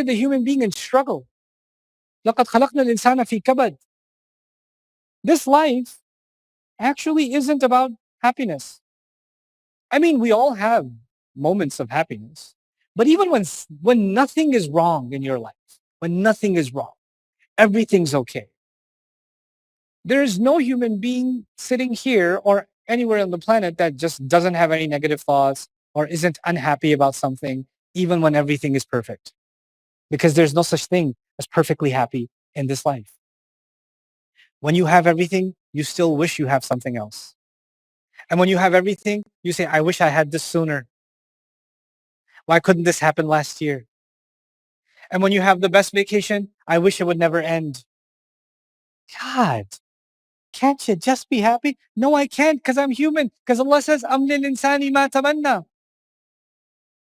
the human being in struggle. لَقَدْ خَلَقْنَا الْإِنسَانَ فِي كَبَدٍ. This life actually isn't about happiness. I mean, we all have moments of happiness. But even when nothing is wrong in your life, when nothing is wrong, everything's okay. There is no human being sitting here or anywhere on the planet that just doesn't have any negative thoughts or isn't unhappy about something, even when everything is perfect. Because there's no such thing as perfectly happy in this life. When you have everything, you still wish you have something else. And when you have everything, you say, I wish I had this sooner. Why couldn't this happen last year? And when you have the best vacation, I wish it would never end. God, can't you just be happy? No, I can't, because I'm human. Because Allah says, "Am lil insani ma tamanna."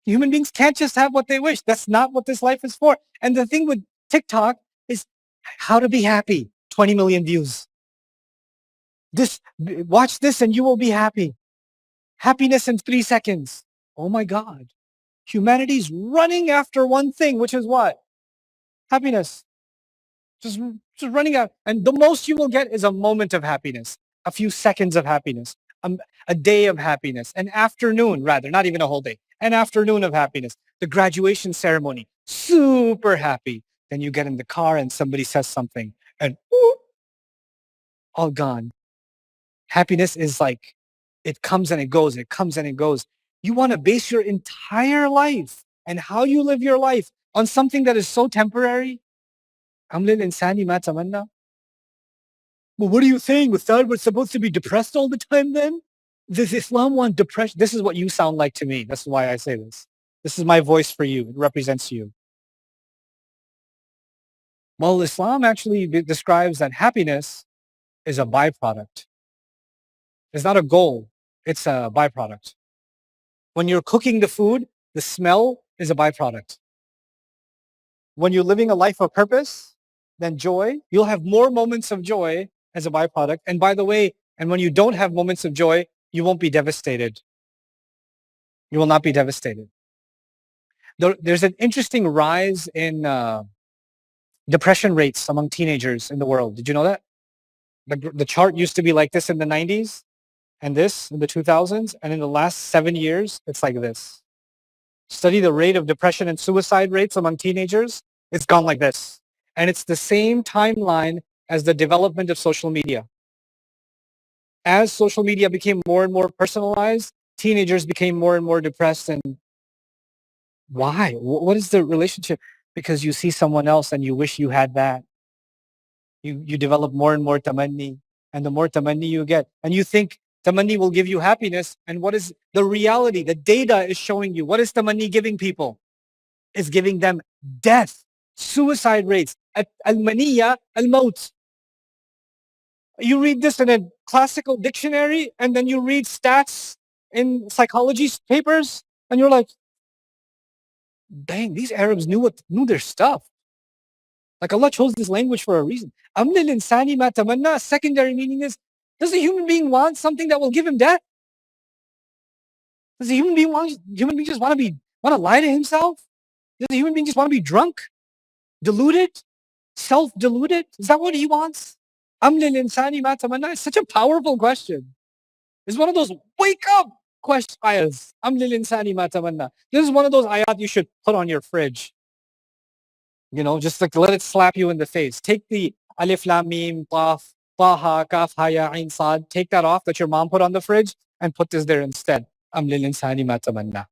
Human beings can't just have what they wish. That's not what this life is for. And the thing with TikTok is how to be happy. 20 million views. Watch this and you will be happy. Happiness in 3 seconds. Oh my God. Humanity's running after one thing, which is what? Happiness. Just running out. And the most you will get is a moment of happiness, a few seconds of happiness, a day of happiness, an afternoon rather, not even a whole day, an afternoon of happiness. The graduation ceremony, super happy. Then you get in the car and somebody says something and all gone. Happiness is like, it comes and it goes, it comes and it goes. You want to base your entire life and how you live your life on something that is so temporary? أَمْ لِلْإِنسَانِ مَا تَمَنَّى. Well, what are you saying? We're supposed to be depressed all the time then? Does Islam want depression? This is what you sound like to me. That's why I say this. This is my voice for you. It represents you. Well, Islam actually describes that happiness is a byproduct. It's not a goal. It's a byproduct. When you're cooking the food, the smell is a byproduct. When you're living a life of purpose, then joy, you'll have more moments of joy as a byproduct. And by the way, and when you don't have moments of joy, you won't be devastated. You will not be devastated. There's an interesting rise in depression rates among teenagers in the world. Did you know that? The chart used to be like this in the 90s and this in the 2000s. And in the last 7 years, it's like this. Study the rate of depression and suicide rates among teenagers. It's gone like this. And it's the same timeline as the development of social media. As social media became more and more personalized, teenagers became more and more depressed. And why? What is the relationship? Because you see someone else and you wish you had that. You develop more and more tamanni. And the more tamanni you get, and you think tamanni will give you happiness. And what is the reality? The data is showing you. What is tamanni giving people? It's giving them death, suicide rates, al-maniyya, al-maut. You read this in a classical dictionary, and then you read stats in psychology papers, and you're like, dang, these Arabs knew their stuff. Like Allah chose this language for a reason. أَمْ لِلْإِنسَانِ مَا تَمَنَّى. Secondary meaning is, does a human being want something that will give him death? Does a human being just want to lie to himself? Does a human being just want to be drunk, deluded, self-deluded? Is that what he wants? أَمْ لِلْإِنسَانِ مَا تَمَنَّى. It's such a powerful question. It's one of those wake up questions. أَمْ لِلْإِنسَانِ مَا تَمَنَّى. This is one of those ayat you should put on your fridge. You know, just like let it slap you in the face. Take the alif lam mim qaf taha kaf ha ya ain sad. Take that off that your mom put on the fridge and put this there instead. Am lil insani ma tamanna.